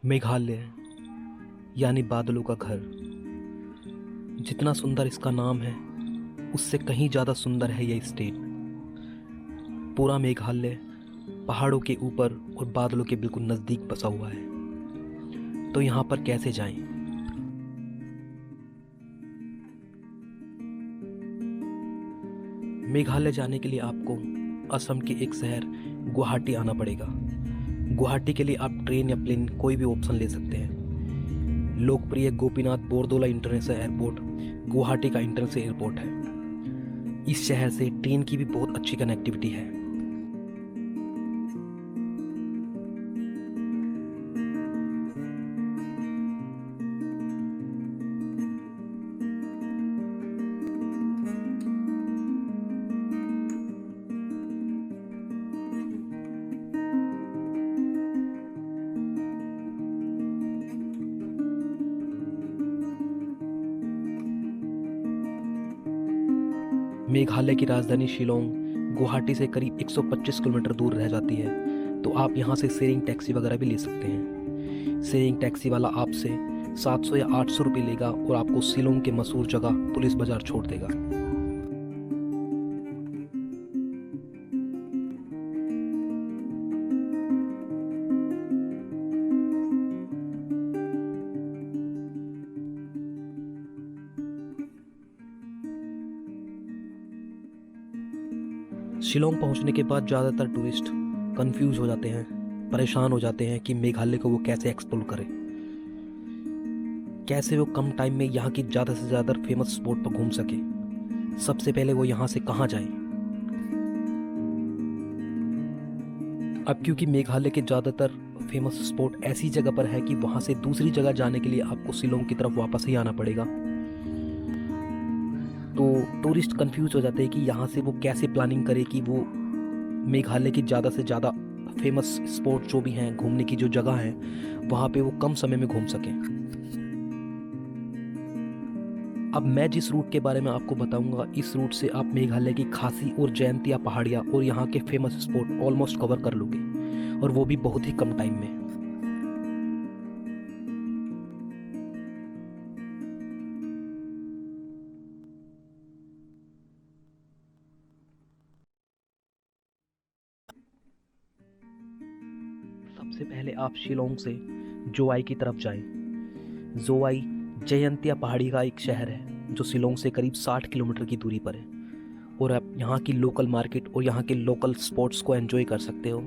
मेघालय यानी बादलों का घर। जितना सुंदर इसका नाम है उससे कहीं ज़्यादा सुंदर है यह स्टेट। पूरा मेघालय पहाड़ों के ऊपर और बादलों के बिल्कुल नज़दीक बसा हुआ है। तो यहाँ पर कैसे जाएं? मेघालय जाने के लिए आपको असम के एक शहर गुवाहाटी आना पड़ेगा। गुवाहाटी के लिए आप ट्रेन या प्लेन कोई भी ऑप्शन ले सकते हैं। लोकप्रिय गोपीनाथ बोरदोला इंटरनेशनल एयरपोर्ट गुवाहाटी का इंटरनेशनल एयरपोर्ट है। इस शहर से ट्रेन की भी बहुत अच्छी कनेक्टिविटी है। मेघालय की राजधानी शिलोंग गुवाहाटी से करीब 125 किलोमीटर दूर रह जाती है। तो आप यहाँ से शेयरिंग टैक्सी वगैरह भी ले सकते हैं। शेयरिंग टैक्सी वाला आपसे 700 या 800 रुपये लेगा और आपको शिलोंग के मशहूर जगह पुलिस बाजार छोड़ देगा। शिलोंग पहुंचने के बाद ज़्यादातर टूरिस्ट कंफ्यूज हो जाते हैं, परेशान हो जाते हैं कि मेघालय को वो कैसे एक्सप्लोर करें, कैसे वो कम टाइम में यहाँ की ज़्यादा से ज़्यादा फेमस स्पॉट पर घूम सके। सबसे पहले वो यहाँ से कहाँ जाएं? अब क्योंकि मेघालय के ज़्यादातर फेमस स्पॉट ऐसी जगह पर है कि वहाँ से दूसरी जगह जाने के लिए आपको शिलोंग की तरफ वापस ही आना पड़ेगा। तो टूरिस्ट कंफ्यूज हो जाते हैं कि यहाँ से वो कैसे प्लानिंग करे कि वो मेघालय की ज़्यादा से ज़्यादा फेमस स्पॉट जो भी हैं, घूमने की जो जगह हैं, वहाँ पे वो कम समय में घूम सकें। अब मैं जिस रूट के बारे में आपको बताऊंगा, इस रूट से आप मेघालय की खासी और जयंतिया पहाड़ियाँ और यहाँ के फेमस स्पॉट ऑलमोस्ट कवर कर लोगे, और वो भी बहुत ही कम टाइम में। सबसे पहले आप शिलोंग से जोवाई की तरफ जाएं। जोवाई जयंतिया पहाड़ी का एक शहर है जो शिलोंग से करीब 60 किलोमीटर की दूरी पर है, और आप यहाँ की लोकल मार्केट और यहाँ के लोकल स्पॉट्स को एंजॉय कर सकते हो।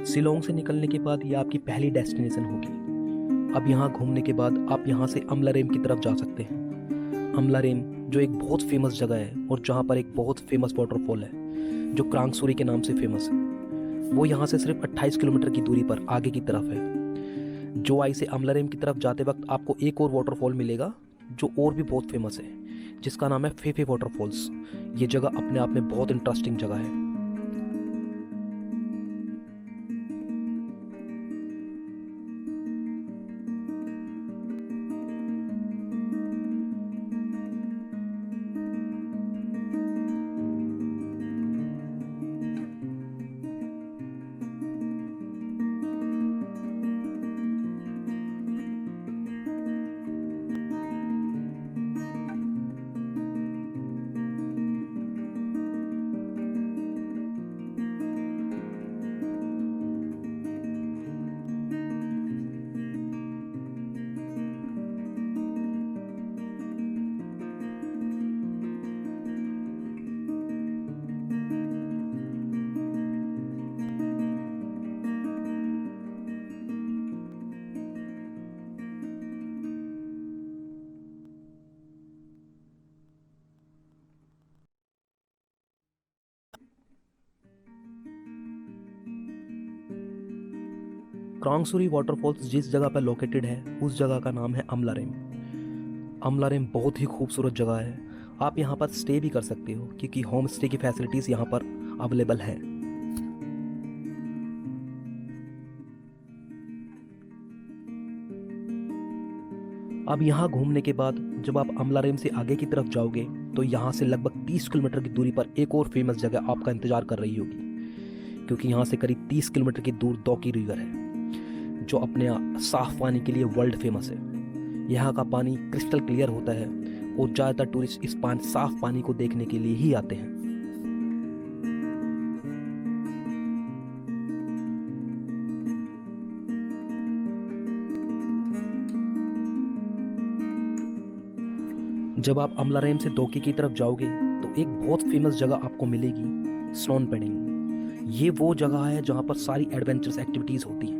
शिलोंग से निकलने के बाद ये आपकी पहली डेस्टिनेशन होगी। अब यहाँ घूमने के बाद आप यहाँ से अमलारेम की तरफ जा सकते हैं। अमलारेम जो एक बहुत फेमस जगह है और जहाँ पर एक बहुत फेमस वाटरफॉल है जो क्रांगसूरी के नाम से फेमस है, वो यहाँ से सिर्फ 28 किलोमीटर की दूरी पर आगे की तरफ है। जोवाई से अमलारेम की तरफ जाते वक्त आपको एक और वाटरफॉल मिलेगा जो और भी बहुत फेमस है, जिसका नाम है फेफे वाटरफॉल्स। ये जगह अपने आप में बहुत इंटरेस्टिंग जगह है। क्रांगसुरी वाटरफॉल्स जिस जगह पर लोकेटेड है उस जगह का नाम है अमलारेम। अमलारेम बहुत ही खूबसूरत जगह है। आप यहाँ पर स्टे भी कर सकते हो क्योंकि होम स्टे की फैसिलिटीज़ यहाँ पर अवेलेबल है। अब यहाँ घूमने के बाद जब आप अमलारेम से आगे की तरफ जाओगे तो यहाँ से लगभग 30 किलोमीटर की दूरी पर एक और फेमस जगह आपका इंतज़ार कर रही होगी, क्योंकि यहाँ से करीब 30 किलोमीटर की दूर दौकी रिवर है जो अपने साफ पानी के लिए वर्ल्ड फेमस है। यहाँ का पानी क्रिस्टल क्लियर होता है और ज़्यादातर टूरिस्ट इस साफ पानी को देखने के लिए ही आते हैं। जब आप अमलारेम से दौकी की तरफ जाओगे तो एक बहुत फेमस जगह आपको मिलेगी, स्नोन पेडिंग। ये वो जगह है जहाँ पर सारी एडवेंचरस एक्टिविटीज़ होती हैं।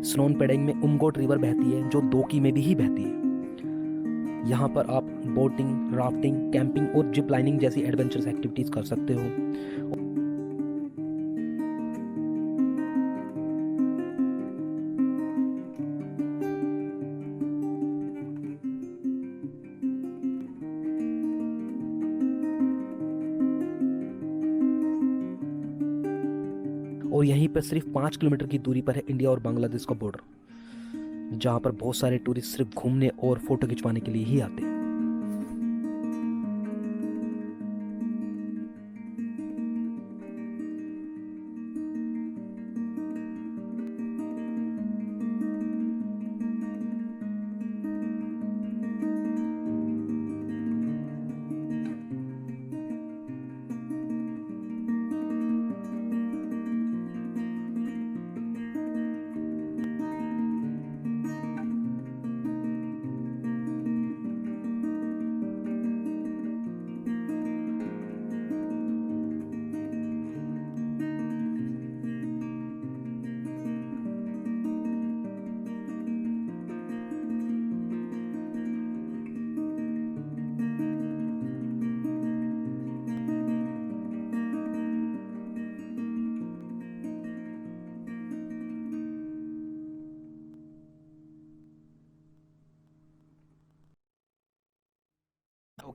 स्नोन पेडिंग में उमगोट रिवर बहती है जो दौकी में भी ही बहती है। यहाँ पर आप बोटिंग, राफ्टिंग, कैंपिंग और जिप लाइनिंग जैसी एडवेंचरस एक्टिविटीज़ कर सकते हो। और यहीं पर सिर्फ 5 किलोमीटर की दूरी पर है इंडिया और बांग्लादेश का बॉर्डर, जहाँ पर बहुत सारे टूरिस्ट सिर्फ घूमने और फोटो खिंचवाने के लिए ही आते हैं।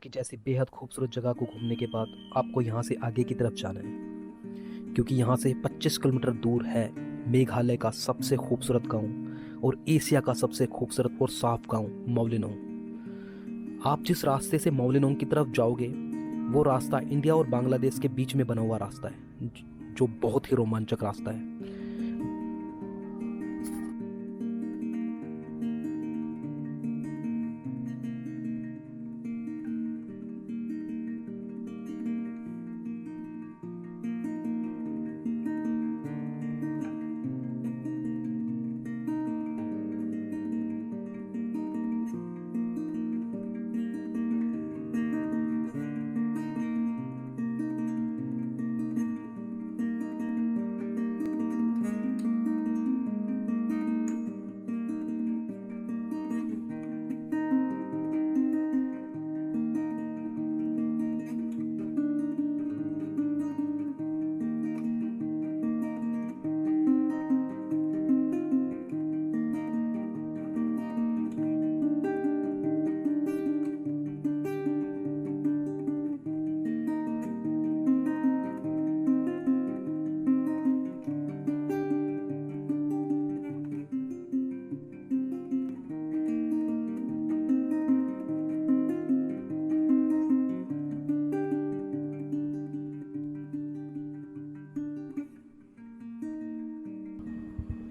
कि जैसे बेहद खूबसूरत जगह को घूमने के बाद आपको यहाँ से आगे की तरफ जाना है, क्योंकि यहाँ से 25 किलोमीटर दूर है मेघालय का सबसे खूबसूरत गांव और एशिया का सबसे खूबसूरत और साफ गांव मौलिनोंग। आप जिस रास्ते से मौलिनोंग की तरफ जाओगे वो रास्ता इंडिया और बांग्लादेश के बीच में बना हुआ रास्ता है, जो बहुत ही रोमांचक रास्ता है।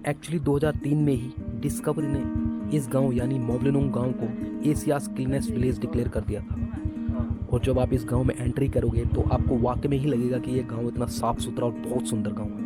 एक्चुअली 2003 में ही डिस्कवरी ने इस गांव यानी मौलिनोंग गांव को एशियाज क्लीनेस्ट विलेज डिक्लेयर कर दिया था। और जब आप इस गांव में एंट्री करोगे तो आपको वाकई में ही लगेगा कि ये गांव इतना साफ सुथरा और बहुत सुंदर गांव है।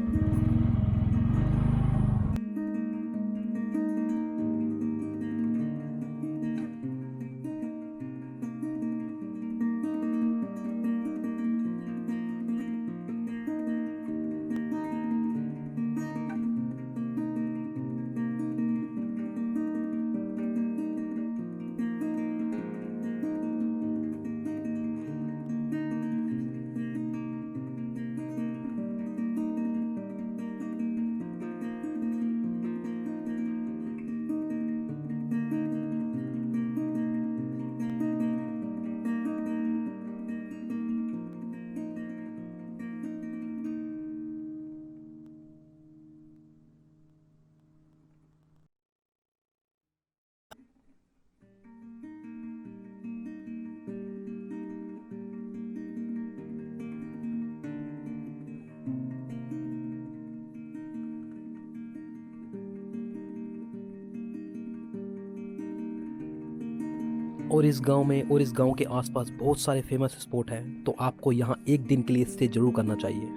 और इस गांव के आसपास बहुत सारे फेमस स्पॉट हैं, तो आपको यहाँ एक दिन के लिए स्टे जरूर करना चाहिए।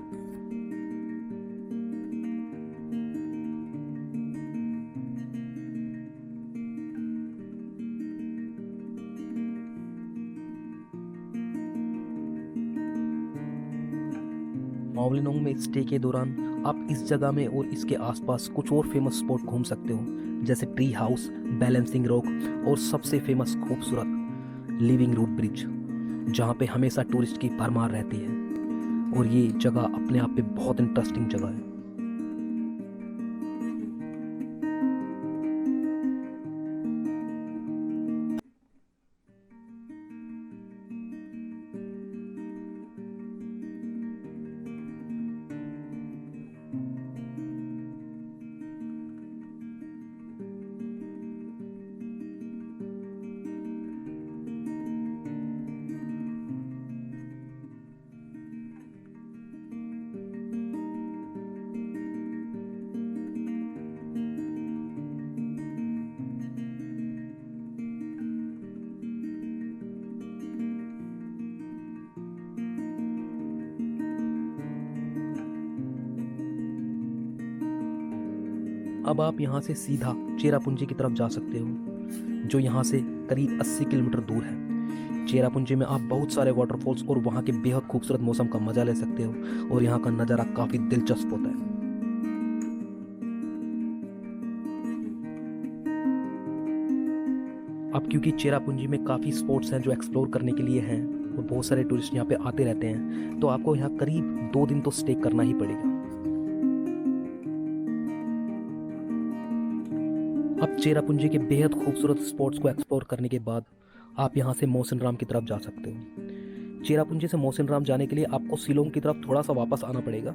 मावलिनोंग में स्टे के दौरान आप इस जगह में और इसके आसपास कुछ और फेमस स्पॉट घूम सकते हो, जैसे ट्री हाउस, बैलेंसिंग रॉक और सबसे फेमस खूबसूरत लिविंग रूट ब्रिज, जहाँ पे हमेशा टूरिस्ट की भरमार रहती है। और ये जगह अपने आप में बहुत इंटरेस्टिंग जगह है। अब आप यहाँ से सीधा चेरापूंजी की तरफ जा सकते हो, जो यहाँ से करीब 80 किलोमीटर दूर है। चेरापूंजी में आप बहुत सारे वाटरफॉल्स और वहाँ के बेहद खूबसूरत मौसम का मजा ले सकते हो, और यहाँ का नज़ारा काफ़ी दिलचस्प होता है। अब क्योंकि चेरापूंजी में काफ़ी स्पॉट्स हैं जो एक्सप्लोर करने के लिए हैं, और बहुत सारे टूरिस्ट यहाँ पे आते रहते हैं, तो आपको यहाँ करीब 2 दिन तो स्टे करना ही पड़ेगा। अब चेरापूंजी के बेहद खूबसूरत स्पॉट्स को एक्सप्लोर करने के बाद आप यहाँ से मौसिनराम की तरफ जा सकते हो। चेरापूंजी से मौसिनराम जाने के लिए आपको शिलोंग की तरफ थोड़ा सा वापस आना पड़ेगा,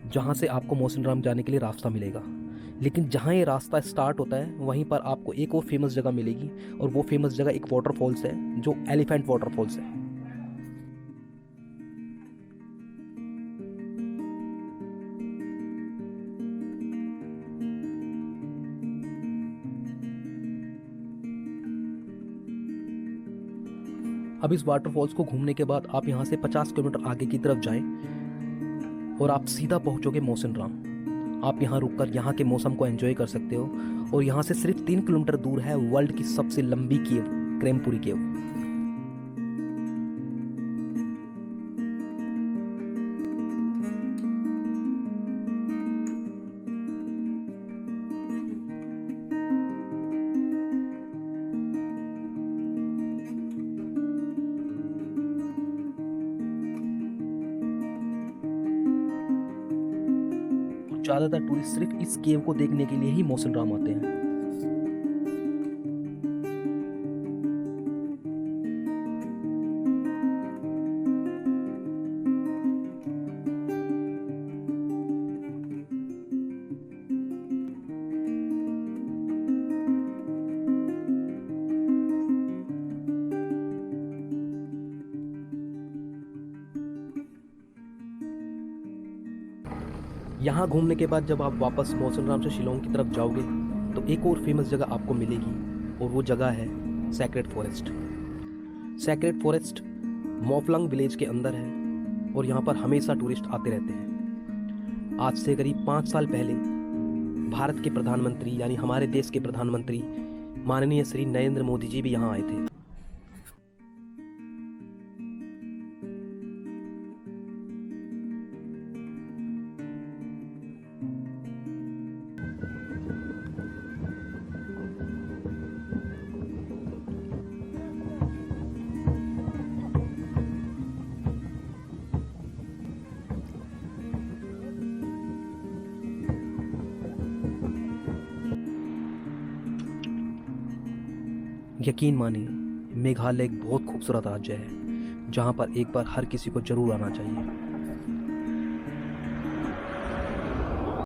जहाँ से आपको मौसिनराम जाने के लिए रास्ता मिलेगा। लेकिन जहाँ ये रास्ता स्टार्ट होता है वहीं पर आपको एक और फेमस जगह मिलेगी, और वो फेमस जगह एक वाटरफॉल्स है जो एलिफेंट वाटरफॉल्स है। अब इस वाटरफॉल्स को घूमने के बाद आप यहाँ से 50 किलोमीटर आगे की तरफ जाएं और आप सीधा पहुँचोगे मौसिनराम। आप यहाँ रुककर यहाँ के मौसम को एंजॉय कर सकते हो, और यहाँ से सिर्फ 3 किलोमीटर दूर है वर्ल्ड की सबसे लंबी केव, क्रेमपुरी केव। ज़्यादातर टूरिस्ट सिर्फ इस केव को देखने के लिए ही मौसिनराम आते हैं। यहाँ घूमने के बाद जब आप वापस मौसिनराम से शिलोंग की तरफ जाओगे तो एक और फेमस जगह आपको मिलेगी, और वो जगह है sacred forest. Sacred forest Mophlang village के अंदर है, और यहाँ पर हमेशा टूरिस्ट आते रहते हैं। आज से करीब 5 साल पहले भारत के प्रधानमंत्री यानी हमारे देश के प्रधानमंत्री माननीय श्री नरेंद्र मोदी जी भी यहाँ आए थे। यकीन मानिए, मेघालय एक बहुत खूबसूरत राज्य है, जहाँ पर एक बार हर किसी को जरूर आना चाहिए।